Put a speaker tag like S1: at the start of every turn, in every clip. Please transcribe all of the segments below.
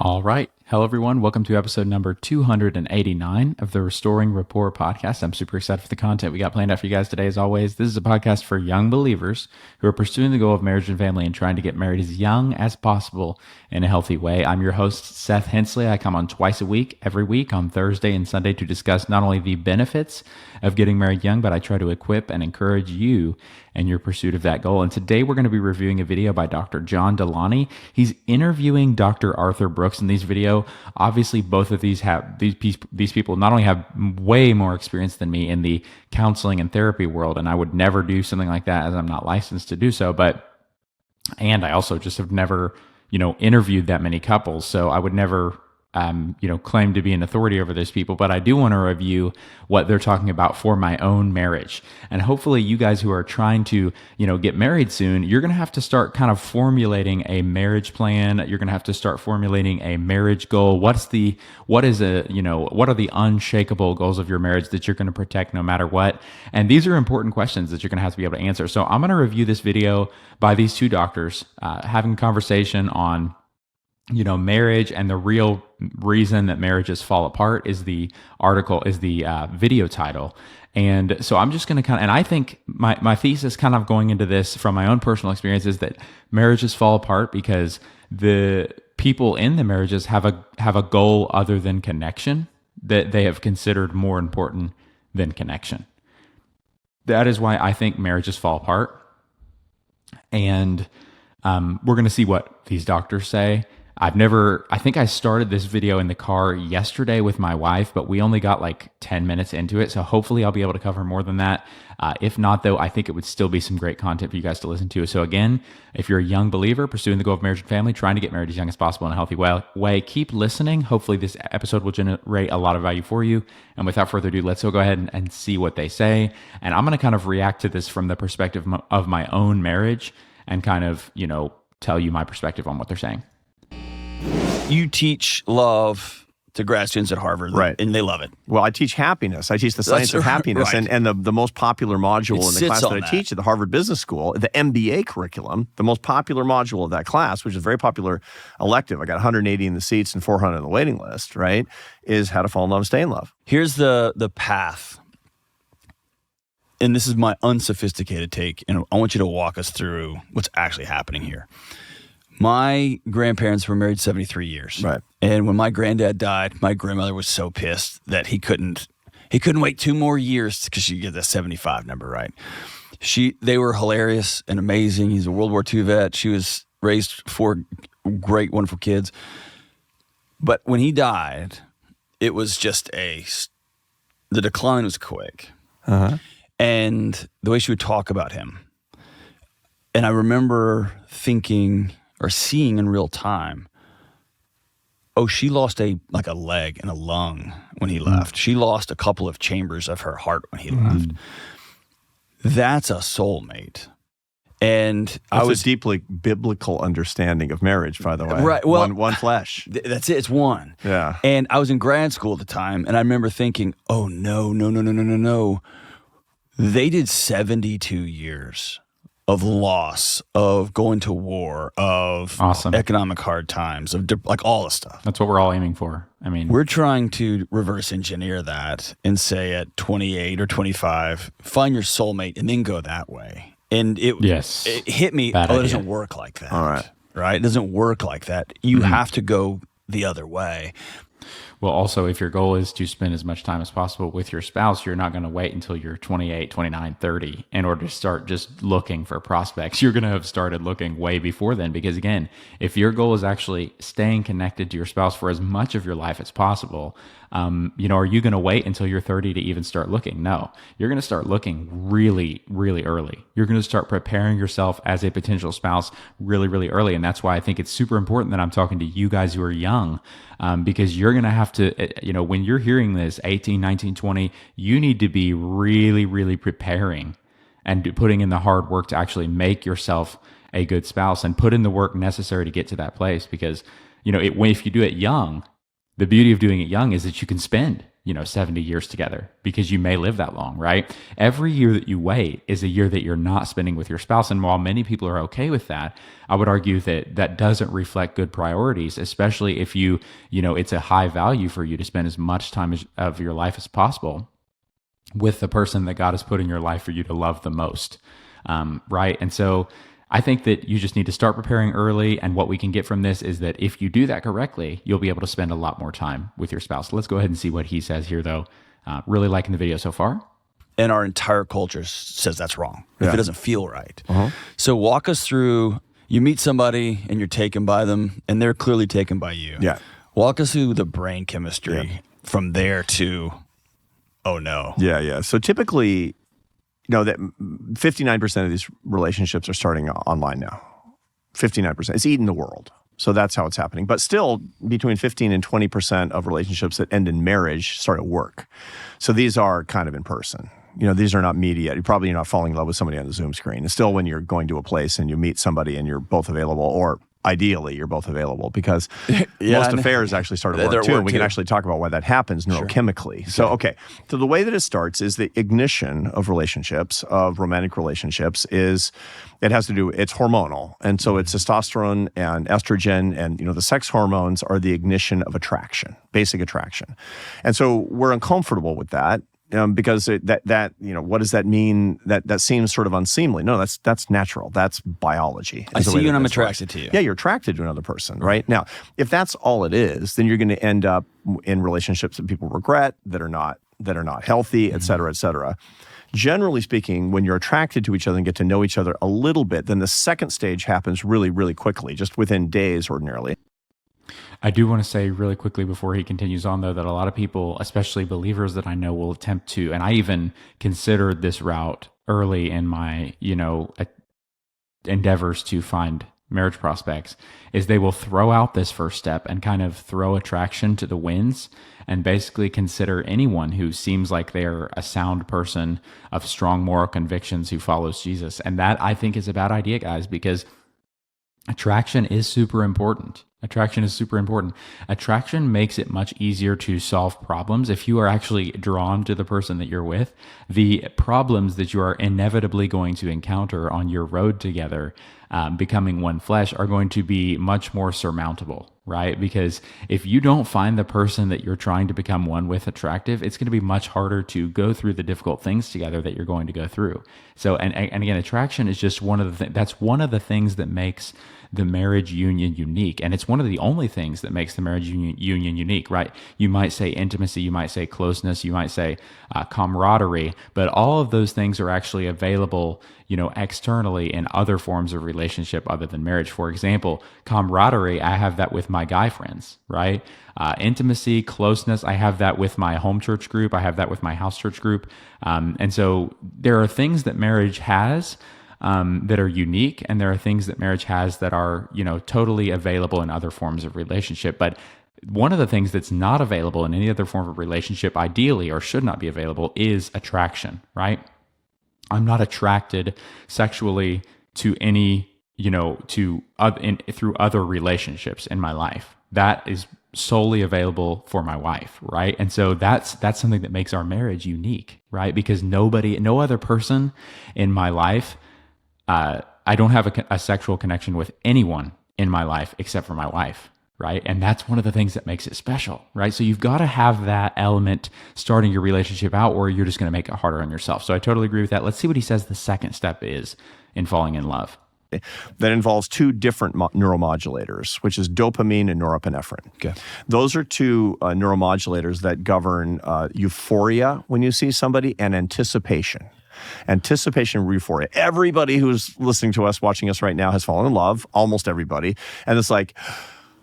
S1: All right. Hello, everyone. Welcome to episode number 289 of the Restoring Rapport podcast. I'm super excited for the content we got planned out for you guys today. As always, this is a podcast for young believers who are pursuing the goal of marriage and family and trying to get married as young as possible in a healthy way. I'm your host, Seth Hensley. I come on twice a week, every week on Thursday and Sunday to discuss not only the benefits of getting married young, but I try to equip and encourage you in your pursuit of that goal. And today we're going to be reviewing a video by Dr. John Delony. He's interviewing Dr. Arthur Brooks in these video. Obviously, both of these people not only have way more experience than me in the counseling and therapy world, and I would never do something like that as I'm not licensed to do so, and I also just have never, interviewed that many couples. So I would never claim to be an authority over those people, but I do want to review what they're talking about for my own marriage. And hopefully you guys who are trying to, get married soon, you're going to have to start kind of formulating a marriage plan. You're going to have to start formulating a marriage goal. What are the unshakable goals of your marriage that you're going to protect no matter what? And these are important questions that you're going to have to be able to answer. So I'm going to review this video by these two doctors, having a conversation on marriage, and the real reason that marriages fall apart is the video title. And so I'm just going to and I think my thesis kind of going into this from my own personal experience is that marriages fall apart because the people in the marriages have a goal other than connection that they have considered more important than connection. That is why I think marriages fall apart. And we're going to see what these doctors say. I think I started this video in the car yesterday with my wife, but we only got like 10 minutes into it. So hopefully I'll be able to cover more than that. If not, though, I think it would still be some great content for you guys to listen to. So again, if you're a young believer pursuing the goal of marriage and family, trying to get married as young as possible in a healthy way, keep listening. Hopefully this episode will generate a lot of value for you. And without further ado, let's go ahead and see what they say. And I'm going to kind of react to this from the perspective of my own marriage and kind of, tell you my perspective on what they're saying.
S2: You teach love to grad students at Harvard,
S3: right?
S2: And they love it.
S3: Well, I teach happiness. I teach the science of happiness,
S2: right.
S3: and the most popular module in the class that I teach at the Harvard Business School, the MBA curriculum, the most popular module of that class, which is a very popular elective. I got 180 in the seats and 400 on the waiting list, right? Is how to fall in love and stay in love.
S2: Here's the path. And this is my unsophisticated take, and I want you to walk us through what's actually happening here. My grandparents were married 73 years.
S3: Right.
S2: And when my granddad died, my grandmother was so pissed that he couldn't wait 2 more years because she get that 75 number, right? They were hilarious and amazing. He's a World War II vet. She was raised 4 great, wonderful kids. But when he died, it was just the decline was quick.
S3: Uh-huh.
S2: And the way she would talk about him. And I remember thinking or seeing in real time, she lost a leg and a lung when he left. She lost a couple of chambers of her heart when he left. That's a soulmate. And
S3: I was a deeply biblical understanding of marriage, by the way.
S2: Right. Well,
S3: one flesh.
S2: That's it. It's one.
S3: Yeah.
S2: And I was in grad school at the time, and I remember thinking, oh, no. They did 72 years of loss, of going to war, of economic hard times, of all the stuff.
S1: That's what we're all aiming for. I mean,
S2: we're trying to reverse engineer that and say at 28 or 25, find your soulmate and then go that way. And it hit me, it doesn't work like that.
S3: All right.
S2: Right? It doesn't work like that. You have to go the other way.
S1: Well, also, if your goal is to spend as much time as possible with your spouse, you're not going to wait until you're 28, 29, 30 in order to start just looking for prospects. You're going to have started looking way before then because, again, if your goal is actually staying connected to your spouse for as much of your life as possible, are you going to wait until you're 30 to even start looking? No, you're going to start looking really, really early. You're going to start preparing yourself as a potential spouse really, really early. And that's why I think it's super important that I'm talking to you guys who are young, because you're going to have to, when you're hearing this 18, 19, 20, you need to be really, really preparing and putting in the hard work to actually make yourself a good spouse and put in the work necessary to get to that place. Because, if you do it young, the beauty of doing it young is that you can spend 70 years together, because you may live that long, right? Every year that you wait is a year that you're not spending with your spouse. And while many people are okay with that, I would argue that that doesn't reflect good priorities, especially if it's a high value for you to spend as much time of your life as possible with the person that God has put in your life for you to love the most, right? And so I think that you just need to start preparing early. And what we can get from this is that if you do that correctly, you'll be able to spend a lot more time with your spouse. Let's go ahead and see what he says here, though. Really liking the video so far.
S2: And our entire culture says that's wrong if it doesn't feel right.
S3: Uh-huh.
S2: So walk us through, you meet somebody and you're taken by them and they're clearly taken by you.
S3: Yeah.
S2: Walk us through the brain chemistry from there to, oh no.
S3: Yeah. So typically, that 59% of these relationships are starting online now. 59%. It's eating the world. So that's how it's happening. But still, between 15 and 20% of relationships that end in marriage start at work. So these are kind of in person. These are not media. You're not falling in love with somebody on the Zoom screen. It's still when you're going to a place and you meet somebody and you're both available, or ideally you're both available, because most affairs actually start at work too. And we can actually talk about why that happens neurochemically. Sure. So the way that it starts is the ignition of relationships, of romantic relationships, it's hormonal. And so it's testosterone and estrogen, and the sex hormones are the ignition of attraction, basic attraction. And so we're uncomfortable with that. Because what does that mean? That seems sort of unseemly. No, that's natural. That's biology.
S2: I see you and I'm attracted to you.
S3: Yeah, you're attracted to another person, right? Now, if that's all it is, then you're going to end up in relationships that people regret, that are not healthy, et cetera, et cetera. Generally speaking, when you're attracted to each other and get to know each other a little bit, then the second stage happens really, really quickly, just within days ordinarily.
S1: I do want to say really quickly before he continues on, though, that a lot of people, especially believers that I know, will attempt to, and I even considered this route early in my, endeavors to find marriage prospects, is they will throw out this first step and kind of throw attraction to the winds and basically consider anyone who seems like they're a sound person of strong moral convictions who follows Jesus. And that, I think, is a bad idea, guys, because attraction is super important. Attraction makes it much easier to solve problems. If you are actually drawn to the person that you're with, the problems that you are inevitably going to encounter on your road together, becoming one flesh, are going to be much more surmountable, right? Because if you don't find the person that you're trying to become one with attractive, it's going to be much harder to go through the difficult things together that you're going to go through. So, and again, attraction is just one of the things that makes the marriage union unique. And it's one of the only things that makes the marriage union unique, right? You might say intimacy, you might say closeness, you might say camaraderie, but all of those things are actually available, externally in other forms of relationship other than marriage. For example, camaraderie, I have that with my guy friends, right? Intimacy, closeness, I have that with my home church group. I have that with my house church group. And so there are things that marriage has that are unique, and there are things that marriage has that are, totally available in other forms of relationship. But one of the things that's not available in any other form of relationship, ideally, or should not be available, is attraction, right? I'm not attracted sexually to any, through other relationships in my life. That is solely available for my wife, right? And so that's something that makes our marriage unique, right? Because no other person in my life, I don't have a sexual connection with anyone in my life except for my wife, right? And that's one of the things that makes it special, right? So you've got to have that element starting your relationship out, or you're just going to make it harder on yourself. So I totally agree with that. Let's see what he says the second step is in falling in love.
S3: That involves two different neuromodulators, which is dopamine and norepinephrine.
S2: Okay.
S3: Those are two neuromodulators that govern euphoria when you see somebody, and anticipation. Anticipation, euphoria. Everybody who's listening to us, watching us right now, has fallen in love. Almost everybody. And it's like,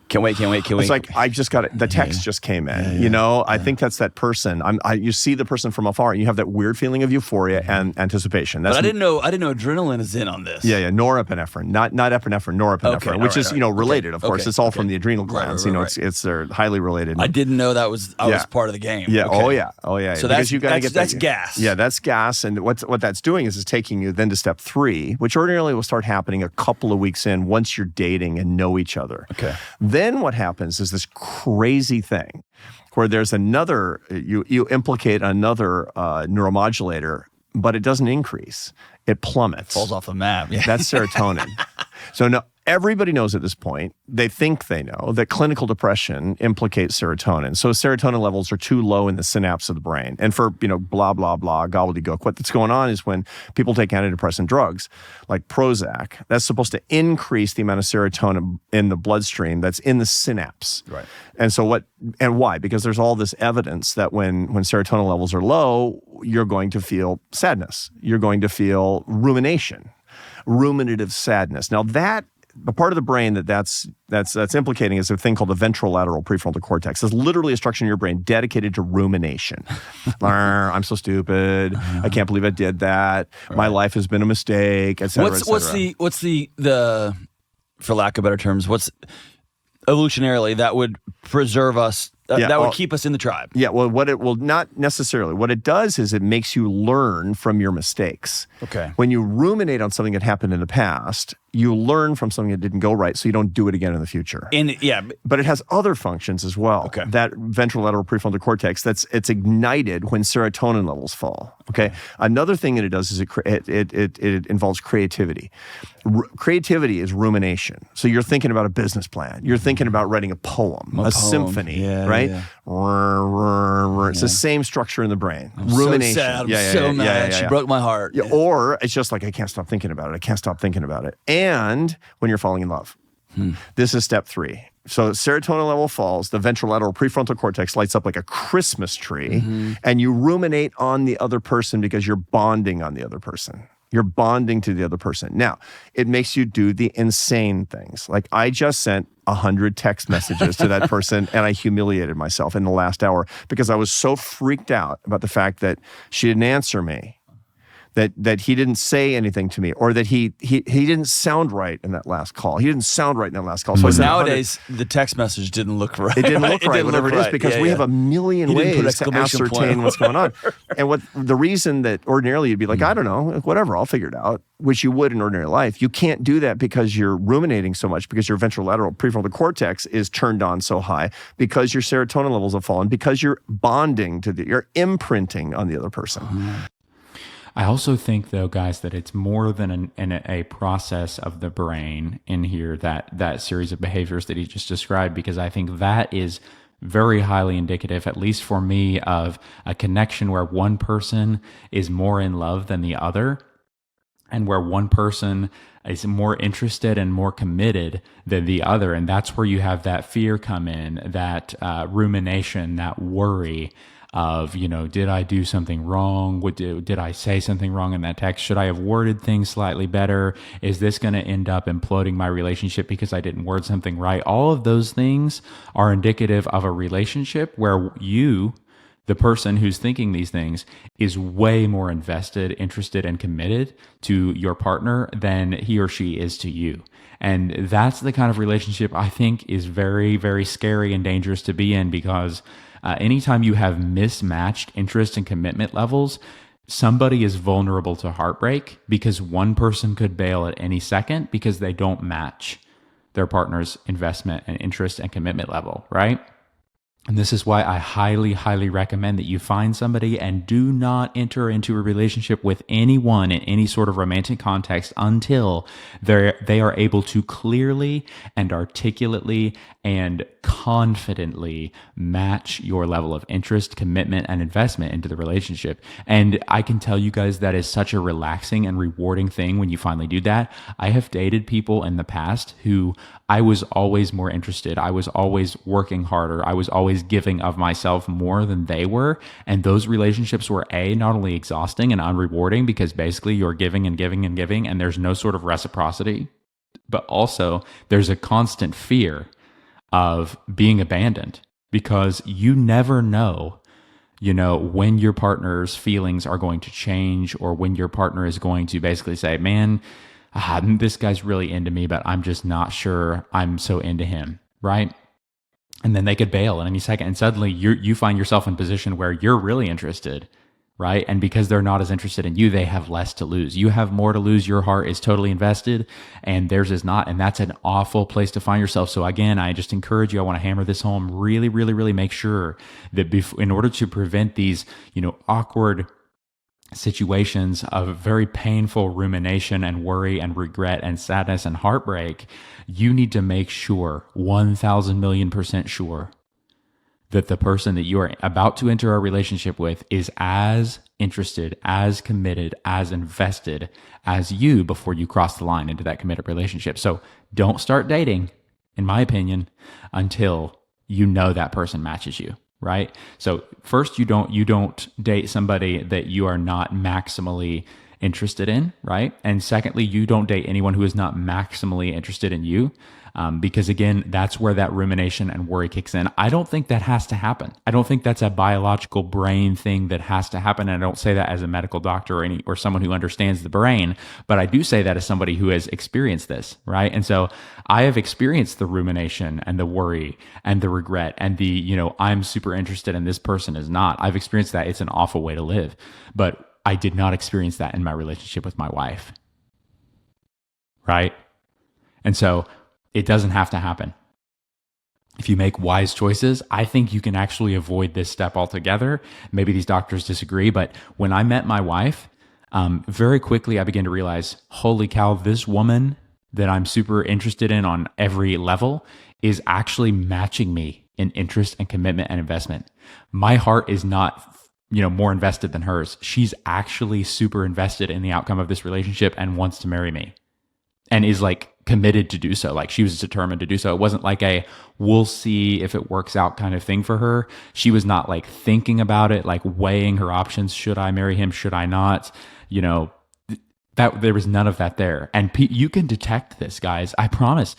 S2: can't wait.
S3: It's like, I just got it. The text just came in. I think that's that person. You see the person from afar, and you have that weird feeling of euphoria and anticipation.
S2: But I didn't know adrenaline is in on this.
S3: Yeah. Norepinephrine, not epinephrine, norepinephrine, which is related. Of course, it's all from the adrenal glands. They're highly related.
S2: I didn't know that was was part of the game.
S3: Yeah. Okay. Oh yeah.
S2: So
S3: because you got to get
S2: that's gas.
S3: Yeah, that's gas. And what that's doing is taking you then to step 3, which ordinarily will start happening a couple of weeks in, once you're dating and know each other.
S2: Okay.
S3: Then what happens is this crazy thing where there's another, you implicate another neuromodulator, but it doesn't increase. It plummets.
S2: Falls off the map. Yeah.
S3: That's serotonin. So now everybody knows at this point, they think they know, that clinical depression implicates serotonin. So serotonin levels are too low in the synapse of the brain. And for, blah, blah, blah, gobbledygook, what's going on is when people take antidepressant drugs like Prozac, that's supposed to increase the amount of serotonin in the bloodstream that's in the synapse.
S2: Right.
S3: And so why? Because there's all this evidence that when serotonin levels are low, you're going to feel sadness. You're going to feel rumination, ruminative sadness. Now the part of the brain that's implicating is a thing called the ventrolateral prefrontal cortex. It's literally a structure in your brain dedicated to rumination. I'm so stupid. I can't believe I did that. Right. My life has been a mistake, et cetera, et cetera.
S2: What's the for lack of better terms, what's evolutionarily that would preserve us, that would keep us in the tribe?
S3: Yeah, well, not necessarily. What it does is it makes you learn from your mistakes.
S2: Okay.
S3: When you ruminate on something that happened in the past, you learn from something that didn't go right, so you don't do it again in the future. But it has other functions as well.
S2: Okay.
S3: That ventrolateral prefrontal cortex, it's ignited when serotonin levels fall. Okay. Another thing that it does is it involves creativity. Creativity is rumination. So you're thinking about a business plan. You're thinking about writing a poem, a symphony, right? Yeah. It's the same structure in the brain. Rumination.
S2: So sad. I'm so mad. She broke my heart.
S3: Yeah. Or it's just like, I can't stop thinking about it. I can't stop thinking about it. And when you're falling in love. This is step 3. So serotonin level falls, the ventrolateral prefrontal cortex lights up like a Christmas tree, and you ruminate on the other person because you're bonding on the other person. You're bonding to the other person. Now, it makes you do the insane things. Like I just sent 100 text messages to that person and I humiliated myself in the last hour because I was so freaked out about the fact that she didn't answer me. That he didn't say anything to me, or that he didn't sound right in that last call. He didn't sound right in that last call. So
S2: nowadays, the text message didn't look right.
S3: It didn't look right, whatever it is, because we have a million ways to ascertain what's going on. And the reason that ordinarily you'd be like, I don't know, whatever, I'll figure it out, which you would in ordinary life. You can't do that because you're ruminating so much, because your ventrolateral prefrontal cortex is turned on so high, because your serotonin levels have fallen, because you're bonding you're imprinting on the other person.
S1: I also think, though, guys, that it's more than a process of the brain in here, that series of behaviors that he just described, because I think that is very highly indicative, at least for me, of a connection where one person is more in love than the other, and where one person is more interested and more committed than the other. And that's where you have that fear come in, that rumination, that worry of, did I do something wrong? Did I say something wrong in that text? Should I have worded things slightly better? Is this going to end up imploding my relationship because I didn't word something right? All of those things are indicative of a relationship where you, the person who's thinking these things, is way more invested, interested, and committed to your partner than he or she is to you. And that's the kind of relationship I think is very, very scary and dangerous to be in, because anytime you have mismatched interest and commitment levels, somebody is vulnerable to heartbreak, because one person could bail at any second because they don't match their partner's investment and interest and commitment level, right? And this is why I highly, highly recommend that you find somebody and do not enter into a relationship with anyone in any sort of romantic context until they are able to clearly and articulately and confidently match your level of interest, commitment, and investment into the relationship. And I can tell you guys that is such a relaxing and rewarding thing when you finally do that. I have dated people in the past who I was always more interested. I was always working harder. I was always giving of myself more than they were. And those relationships were not only exhausting and unrewarding, because basically you're giving and giving and giving, and there's no sort of reciprocity, but also there's a constant fear of being abandoned, because you never know, when your partner's feelings are going to change, or when your partner is going to basically say, man, this guy's really into me, but I'm just not sure I'm so into him, right? And then they could bail at any second, and suddenly you find yourself in a position where you're really interested, right? And because they're not as interested in you, they have less to lose. You have more to lose. Your heart is totally invested and theirs is not. And that's an awful place to find yourself. So again, I just encourage you, I want to hammer this home, really, really, really make sure that in order to prevent these, awkward situations of very painful rumination and worry and regret and sadness and heartbreak, you need to make sure, 1,000,000,000% sure, that the person that you are about to enter a relationship with is as interested, as committed, as invested as you before you cross the line into that committed relationship. So don't start dating, in my opinion, until you know that person matches you, right? So first, you don't date somebody that you are not maximally interested in, right? And secondly, you don't date anyone who is not maximally interested in you. Because again, that's where that rumination and worry kicks in. I don't think that has to happen. I don't think that's a biological brain thing that has to happen. And I don't say that as a medical doctor or someone who understands the brain, but I do say that as somebody who has experienced this, right? And so I have experienced the rumination and the worry and the regret and the, I'm super interested and this person is not. I've experienced that. It's an awful way to live, but I did not experience that in my relationship with my wife, right? And so it doesn't have to happen. If you make wise choices, I think you can actually avoid this step altogether. Maybe these doctors disagree, but when I met my wife, very quickly I began to realize, holy cow, this woman that I'm super interested in on every level is actually matching me in interest and commitment and investment. My heart is not more invested than hers. She's actually super invested in the outcome of this relationship and wants to marry me and is like committed to do so. Like she was determined to do so. It wasn't like a we'll see if it works out kind of thing for her. She was not like thinking about it, like weighing her options. Should I marry him? Should I not? That there was none of that there. And you can detect this, guys. I promise.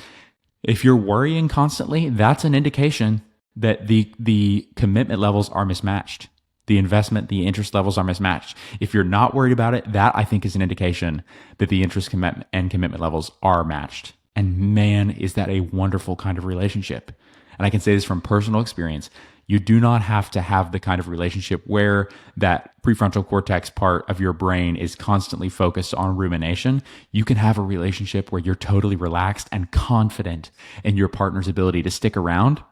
S1: If you're worrying constantly, that's an indication that the commitment levels are mismatched. The investment, the interest levels are mismatched. If you're not worried about it, that I think is an indication that the interest and commitment levels are matched. And man, is that a wonderful kind of relationship. And I can say this from personal experience. You do not have to have the kind of relationship where that prefrontal cortex part of your brain is constantly focused on rumination. You can have a relationship where you're totally relaxed and confident in your partner's ability to stick around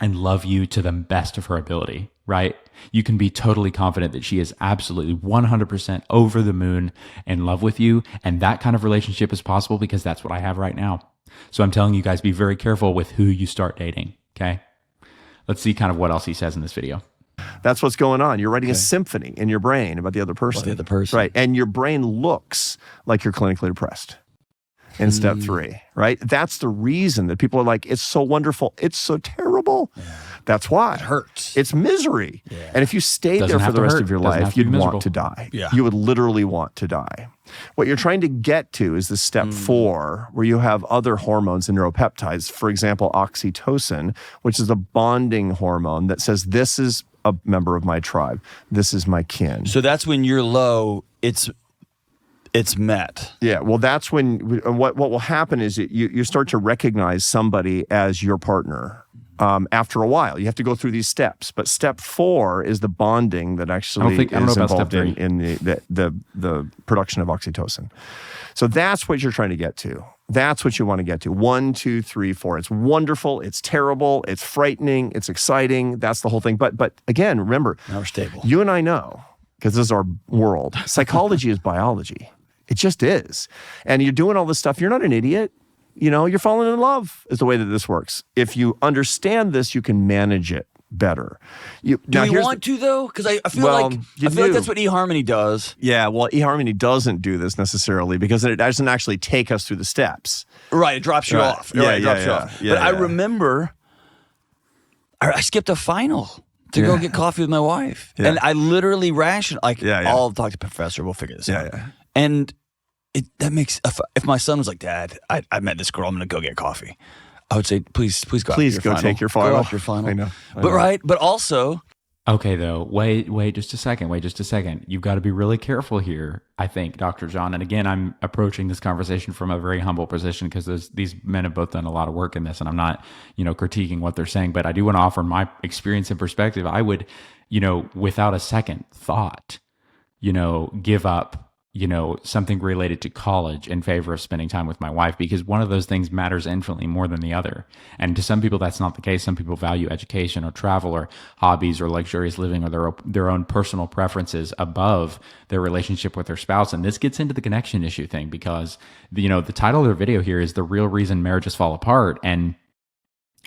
S1: and love you to the best of her ability, right? You can be totally confident that she is absolutely 100% over the moon in love with you. And that kind of relationship is possible because that's what I have right now. So I'm telling you guys, be very careful with who you start dating, okay? Let's see kind of what else he says in this video.
S3: That's what's going on. You're writing a symphony in your brain about the other person.
S2: The other person.
S3: Right. And your brain looks like you're clinically depressed in step 3, right? That's the reason that people are like, it's so wonderful. It's so terrible. Yeah. That's why.
S2: It hurts.
S3: It's misery. Yeah. And if you stayed there for the rest of your life, you'd want to die.
S2: Yeah.
S3: You would literally want to die. What you're trying to get to is the step 4, where you have other hormones and neuropeptides. For example, oxytocin, which is a bonding hormone that says, this is a member of my tribe. This is my kin.
S2: So that's when you're low, it's met.
S3: Yeah, well, that's when what will happen is you start to recognize somebody as your partner. After a while, you have to go through these steps. But step 4 is the bonding that actually is involved in the production of oxytocin. So that's what you're trying to get to. That's what you want to get to. 1, 2, 3, 4. It's wonderful. It's terrible. It's frightening. It's exciting. That's the whole thing. But again, remember,
S2: now we're stable.
S3: You and I know, because this is our world. Psychology is biology. It just is. And you're doing all this stuff. You're not an idiot. You're falling in love is the way that this works. If you understand this, you can manage it better.
S2: Do you want to, though? Because I feel like that's what eHarmony does.
S3: Yeah, well, eHarmony doesn't do this necessarily because it doesn't actually take us through the steps.
S2: Right, it drops you off.
S3: Yeah,
S2: it drops you off. But I remember I skipped a final to go get coffee with my wife. Yeah. And I literally rationed, I'll talk to the professor, we'll figure this out. Yeah. And that makes, if my son was like, Dad, I met this girl, I'm going to go get coffee. I would say, please go.
S3: Please go take your final.
S2: Go out your final.
S3: I know.
S2: But also,
S1: Okay, though, wait just a second. Wait just a second. You've got to be really careful here, I think, Dr. John. And again, I'm approaching this conversation from a very humble position because these men have both done a lot of work in this, and I'm not, critiquing what they're saying, but I do want to offer my experience and perspective. I would, without a second thought, give up, something related to college in favor of spending time with my wife, because one of those things matters infinitely more than the other. And to some people, that's not the case. Some people value education or travel or hobbies or luxurious living or their own personal preferences above their relationship with their spouse. And this gets into the connection issue thing because, the title of their video here is The Real Reason Marriages Fall Apart. And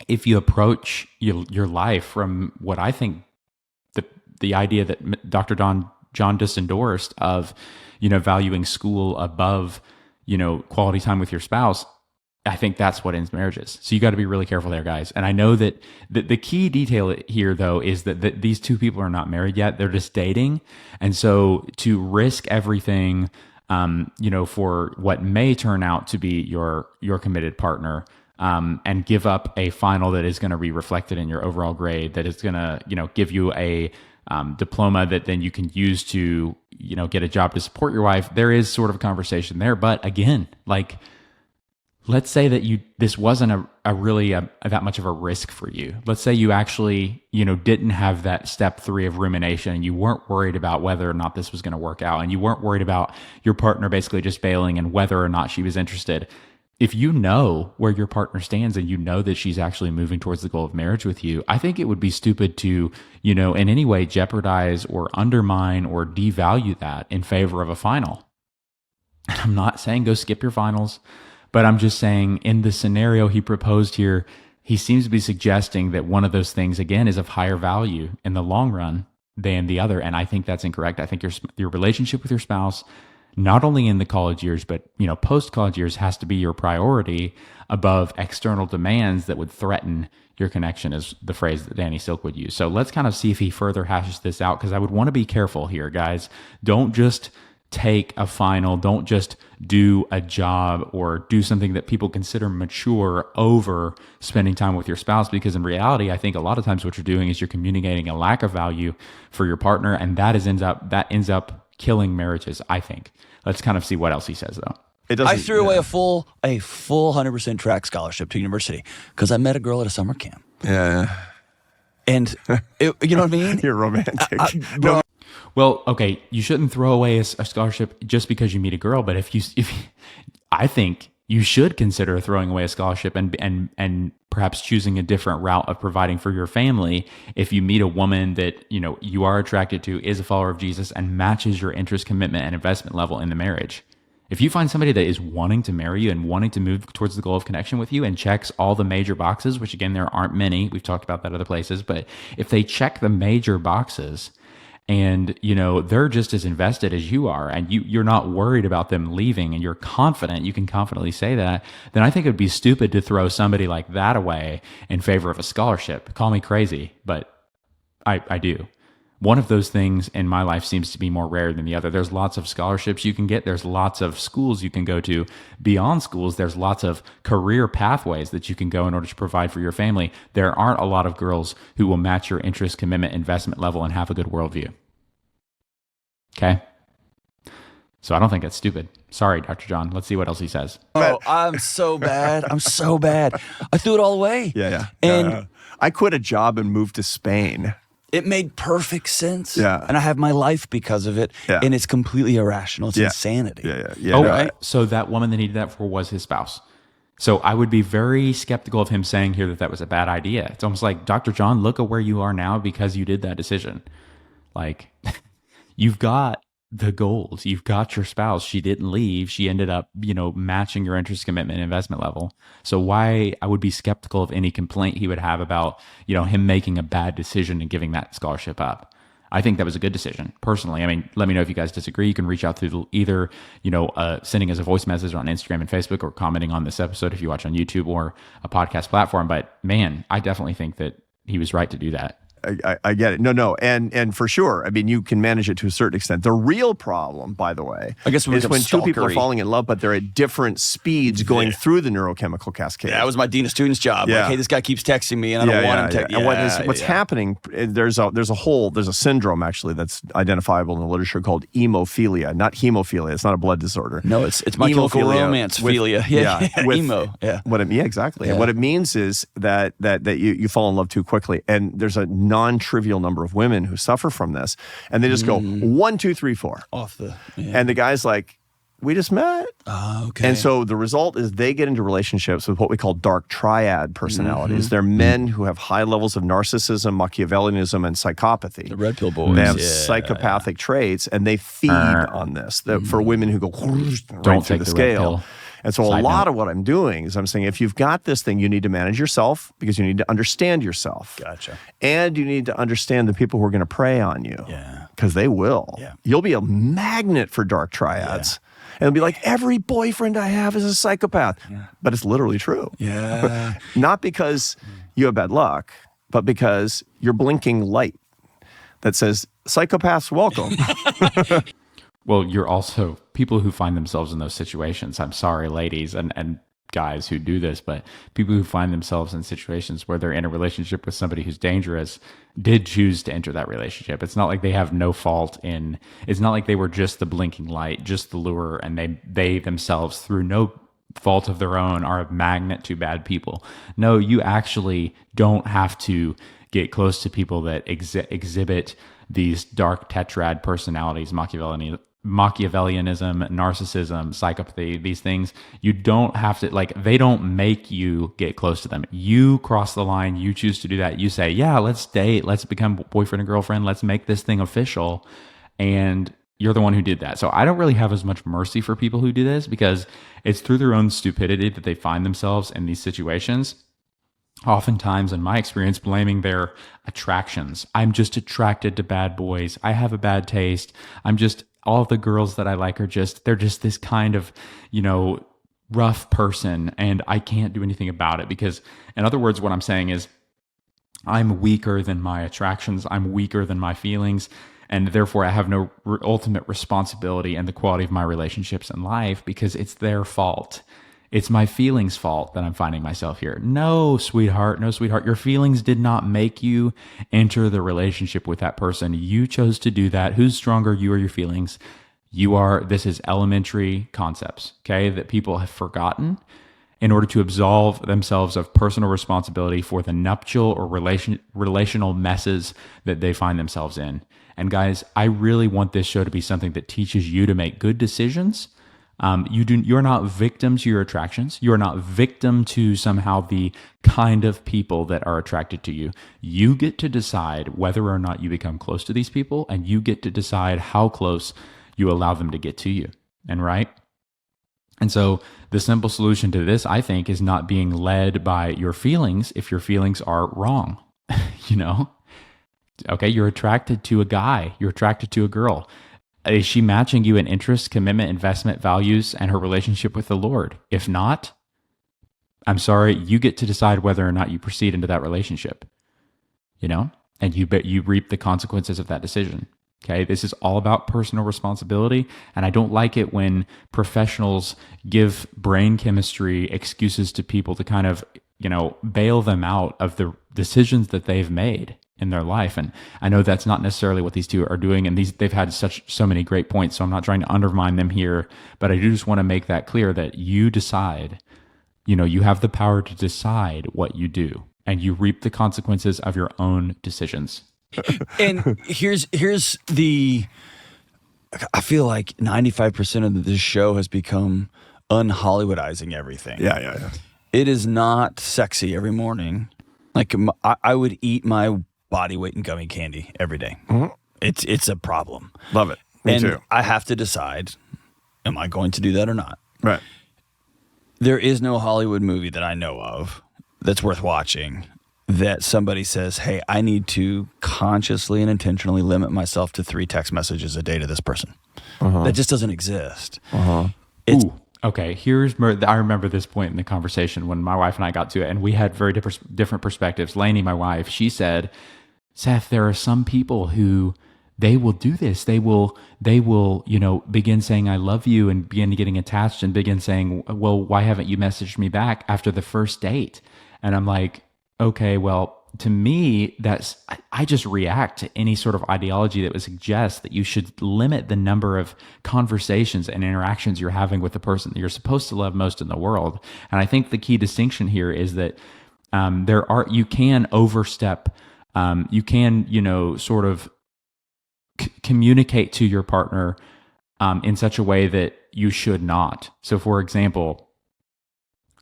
S1: if you approach your life from what I think the idea that Dr. John just endorsed of, valuing school above, quality time with your spouse, I think that's what ends marriages. So you got to be really careful there, guys. And I know that the key detail here, though, is that these two people are not married yet. They're just dating. And so to risk everything, for what may turn out to be your committed partner, and give up a final that is going to be reflected in your overall grade, that is going to, give you a diploma that then you can use to, get a job to support your wife. There is sort of a conversation there. But again, like, let's say that this wasn't a really that much of a risk for you. Let's say you actually, didn't have that step 3 of rumination, and you weren't worried about whether or not this was going to work out. And you weren't worried about your partner basically just bailing and whether or not she was interested. If you know where your partner stands and you know that she's actually moving towards the goal of marriage with you, I think it would be stupid to, in any way jeopardize or undermine or devalue that in favor of a final. And I'm not saying go skip your finals, but I'm just saying in the scenario he proposed here, he seems to be suggesting that one of those things, again, is of higher value in the long run than the other. And I think that's incorrect. I think your relationship with your spouse, not only in the college years, but post-college years, has to be your priority above external demands that would threaten your connection, is the phrase that Danny Silk would use. So let's kind of see if he further hashes this out, because I would want to be careful here, guys. Don't just take a final, don't just do a job or do something that people consider mature over spending time with your spouse, because in reality, I think a lot of times what you're doing is you're communicating a lack of value for your partner, and that ends up killing marriages, I think. Let's kind of see what else he says, though.
S2: I threw away a full 100% track scholarship to university because I met a girl at a summer camp.
S3: Yeah.
S2: And you know what I mean?
S3: You're romantic.
S1: Well, okay, you shouldn't throw away a scholarship just because you meet a girl, but if I think you should consider throwing away a scholarship and perhaps choosing a different route of providing for your family if you meet a woman that you are attracted to, is a follower of Jesus, and matches your interest, commitment, and investment level in the marriage. If you find somebody that is wanting to marry you and wanting to move towards the goal of connection with you and checks all the major boxes, which again, there aren't many, we've talked about that other places, but if they check the major boxes, and they're just as invested as you are, and you're not worried about them leaving, and you're confident, you can confidently say that, then I think it would be stupid to throw somebody like that away in favor of a scholarship. Call me crazy, but I do. One of those things in my life seems to be more rare than the other. There's lots of scholarships you can get. There's lots of schools you can go to. Beyond schools, there's lots of career pathways that you can go in order to provide for your family. There aren't a lot of girls who will match your interest, commitment, investment level, and have a good worldview. Okay? So I don't think that's stupid. Sorry, Dr. John. Let's see what else he says.
S2: Oh, I'm so bad. I'm so bad. I threw it all away.
S3: Yeah.
S2: And
S3: I quit a job and moved to Spain.
S2: It made perfect sense.
S3: Yeah.
S2: And I have my life because of it.
S3: Yeah.
S2: And it's completely irrational. It's insanity.
S3: Yeah.
S1: Oh, right. So that woman that he did that for was his spouse. So I would be very skeptical of him saying here that was a bad idea. It's almost like, Dr. John, look at where you are now because you did that decision. Like, you've got the goals. You've got your spouse. She didn't leave. She ended up, matching your interest, commitment, and investment level. So why I would be skeptical of any complaint he would have about, him making a bad decision and giving that scholarship up. I think that was a good decision, personally. I mean, let me know if you guys disagree. You can reach out through either, sending us a voice message on Instagram and Facebook, or commenting on this episode if you watch on YouTube or a podcast platform. But man, I definitely think that he was right to do that.
S3: I get it. No, and for sure. I mean, you can manage it to a certain extent. The real problem, by the way,
S2: I guess
S3: is when two people are falling in love, but they're at different speeds going through the neurochemical cascade.
S2: Yeah, that was my dean of students job. Like, hey, this guy keeps texting me, and I don't want him to.
S3: And what's happening? There's a syndrome actually that's identifiable in the literature called emophilia, not hemophilia. It's not a blood disorder.
S2: No, it's my chemical romance philia. Emo.
S3: Exactly. Yeah. And what it means is that you fall in love too quickly, and there's a non-trivial number of women who suffer from this, and they just go 1, 2, 3, 4
S2: off the,
S3: and the guy's like, we just met.
S2: Oh, okay.
S3: And so the result is they get into relationships with what we call dark triad personalities. They're men who have high levels of narcissism, Machiavellianism, and psychopathy.
S2: The red pill boys.
S3: They have psychopathic traits, and they feed on this. For women who go right through the scale. And so a lot of what I'm doing is I'm saying, if you've got this thing, you need to manage yourself because you need to understand yourself.
S2: Gotcha.
S3: And you need to understand the people who are going to prey on you.
S2: Yeah.
S3: Because they will.
S2: Yeah.
S3: You'll be a magnet for dark triads. Yeah. And it'll be like, every boyfriend I have is a psychopath. Yeah. But it's literally true.
S2: Yeah.
S3: Not because you have bad luck, but because you're blinking light that says, psychopaths welcome.
S1: Well, you're also people who find themselves in those situations. I'm sorry, ladies and guys who do this, but people who find themselves in situations where they're in a relationship with somebody who's dangerous did choose to enter that relationship. It's not like they have no fault in, it's not like they were just the blinking light, just the lure, and they themselves, through no fault of their own, are a magnet to bad people. No, you actually don't have to get close to people that exhibit these dark tetrad personalities, Machiavellianism, narcissism, psychopathy, these things. You don't have to, they don't make you get close to them. You cross the line, you choose to do that. You say, yeah, let's date, let's become boyfriend and girlfriend, let's make this thing official. And you're the one who did that. So I don't really have as much mercy for people who do this because it's through their own stupidity that they find themselves in these situations. Oftentimes, in my experience, blaming their attractions. I'm just attracted to bad boys. I have a bad taste. All of the girls that I like they're just this kind of, rough person, and I can't do anything about it because, in other words, what I'm saying is I'm weaker than my attractions. I'm weaker than my feelings, and therefore I have no ultimate responsibility in the quality of my relationships in life because it's their fault. It's my feelings' fault that I'm finding myself here. No, sweetheart. Your feelings did not make you enter the relationship with that person. You chose to do that. Who's stronger, you or your feelings? You are. This is elementary concepts, okay, that people have forgotten in order to absolve themselves of personal responsibility for the nuptial or relational messes that they find themselves in. And guys, I really want this show to be something that teaches you to make good decisions. You're not victim to your attractions. You're not victim to somehow the kind of people that are attracted to you. You get to decide whether or not you become close to these people, and you get to decide how close you allow them to get to you. And right? And so the simple solution to this, I think, is not being led by your feelings if your feelings are wrong. Okay, you're attracted to a guy. You're attracted to a girl. Is she matching you in interest, commitment, investment, values, and her relationship with the Lord? If not, I'm sorry, you get to decide whether or not you proceed into that relationship, and you reap the consequences of that decision. Okay, this is all about personal responsibility, and I don't like it when professionals give brain chemistry excuses to people to kind of, bail them out of the decisions that they've made in their life. And I know that's not necessarily what these two are doing, and they've had so many great points, so I'm not trying to undermine them here, but I do just want to make that clear that you decide, you have the power to decide what you do, and you reap the consequences of your own decisions.
S2: And here's I feel like 95% of this show has become un-Hollywoodizing everything.
S3: Yeah.
S2: It is not sexy every morning. Like I would eat my body weight in gummy candy every day. Mm-hmm. It's a problem.
S3: Love it. Me too.
S2: I have to decide, am I going to do that or not?
S3: Right.
S2: There is no Hollywood movie that I know of that's worth watching that somebody says, hey, I need to consciously and intentionally limit myself to 3 text messages a day to this person. Uh-huh. That just doesn't exist.
S3: Uh-huh.
S1: Okay, I remember this point in the conversation when my wife and I got to it, and we had very different perspectives. Lainey, my wife, she said, Seth, there are some people who they will do this. They will, begin saying, I love you, and begin getting attached and begin saying, well, why haven't you messaged me back after the first date? And I'm like, okay, well, to me, I just react to any sort of ideology that would suggest that you should limit the number of conversations and interactions you're having with the person that you're supposed to love most in the world. And I think the key distinction here is that you can overstep, you can, sort of communicate to your partner in such a way that you should not. So, for example,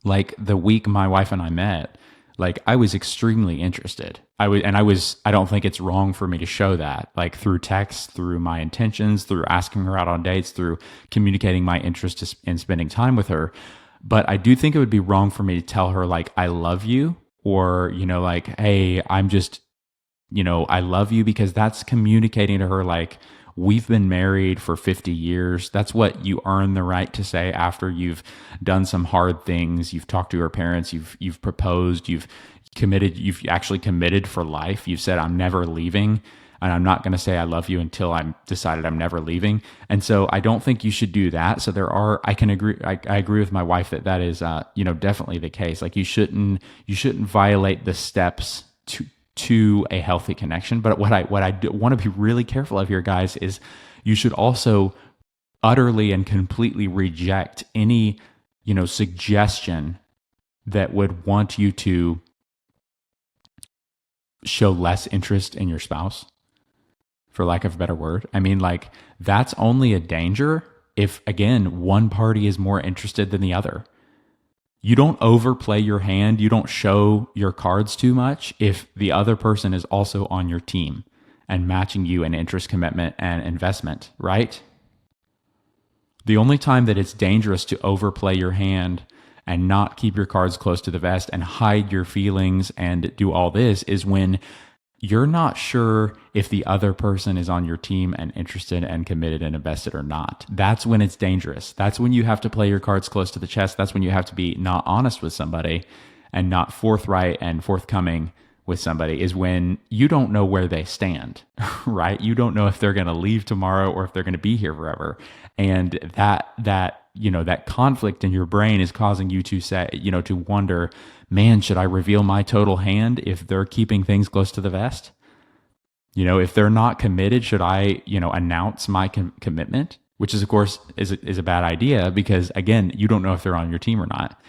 S1: like the week my wife and I met, like I was extremely interested. I don't think it's wrong for me to show that, like through text, through my intentions, through asking her out on dates, through communicating my interest in spending time with her. But I do think it would be wrong for me to tell her like, I love you, or, like, hey, I'm just, I love you, because that's communicating to her like, we've been married for 50 years. That's what you earn the right to say after you've done some hard things. You've talked to your parents, you've proposed, you've actually committed for life. You've said, I'm never leaving, and I'm not going to say I love you until I'm decided I'm never leaving. And so I don't think you should do that. So I agree with my wife that is, definitely the case. Like you shouldn't violate the steps to a healthy connection. But what I want to be really careful of here, guys, is you should also utterly and completely reject any, suggestion that would want you to show less interest in your spouse, for lack of a better word. I mean, like, that's only a danger if, again, one party is more interested than the other. You don't overplay your hand. You don't show your cards too much if the other person is also on your team and matching you in interest, commitment, and investment, right? The only time that it's dangerous to overplay your hand and not keep your cards close to the vest and hide your feelings and do all this is when you're not sure if the other person is on your team and interested and committed and invested or not. That's when it's dangerous. That's when you have to play your cards close to the chest. That's when you have to be not honest with somebody and not forthright and forthcoming with somebody, is when you don't know where they stand, right? You don't know if they're going to leave tomorrow or if they're going to be here forever. And that conflict in your brain is causing you to say, to wonder, man, should I reveal my total hand if they're keeping things close to the vest? If they're not committed, should I, announce my commitment? Which is, of course, is a bad idea, because again, you don't know if they're on your team or not.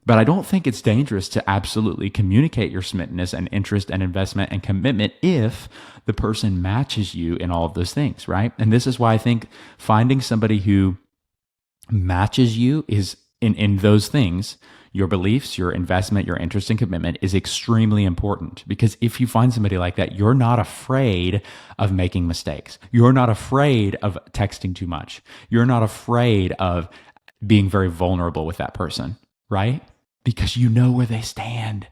S1: But I don't think it's dangerous to absolutely communicate your smittenness and interest and investment and commitment if the person matches you in all of those things, right? And this is why I think finding somebody who matches you is in those things, your beliefs, your investment, your interest and commitment, is extremely important. Because if you find somebody like that, you're not afraid of making mistakes. You're not afraid of texting too much. You're not afraid of being very vulnerable with that person, right? Because you know where they stand.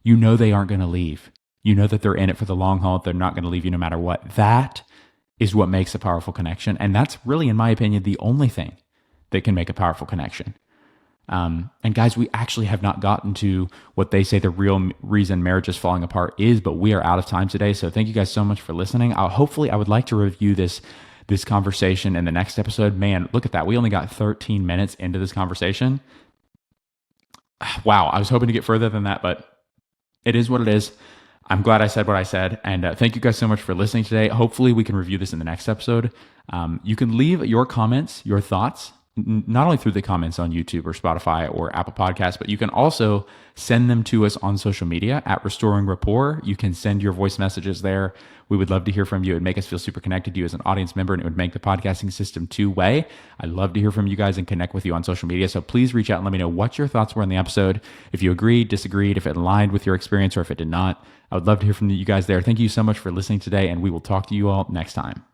S1: You know they aren't going to leave. You know that they're in it for the long haul. They're not going to leave you no matter what. That is what makes a powerful connection. And that's really, in my opinion, the only thing that can make a powerful connection. And guys, we actually have not gotten to what they say the real reason marriage is falling apart is, but we are out of time today. So thank you guys so much for listening. Hopefully I would like to review this conversation in the next episode. Man, look at that. We only got 13 minutes into this conversation. Wow. I was hoping to get further than that, but it is what it is. I'm glad I said what I said. And thank you guys so much for listening today. Hopefully we can review this in the next episode. You can leave your comments, your thoughts, not only through the comments on YouTube or Spotify or Apple Podcasts, but you can also send them to us on social media at Restoring Rapport. You can send your voice messages there. We would love to hear from you. It would make us feel super connected to you as an audience member, and it would make the podcasting system two-way. I'd love to hear from you guys and connect with you on social media. So please reach out and let me know what your thoughts were on the episode. If you agreed, disagreed, if it aligned with your experience, or if it did not. I would love to hear from you guys there. Thank you so much for listening today, and we will talk to you all next time.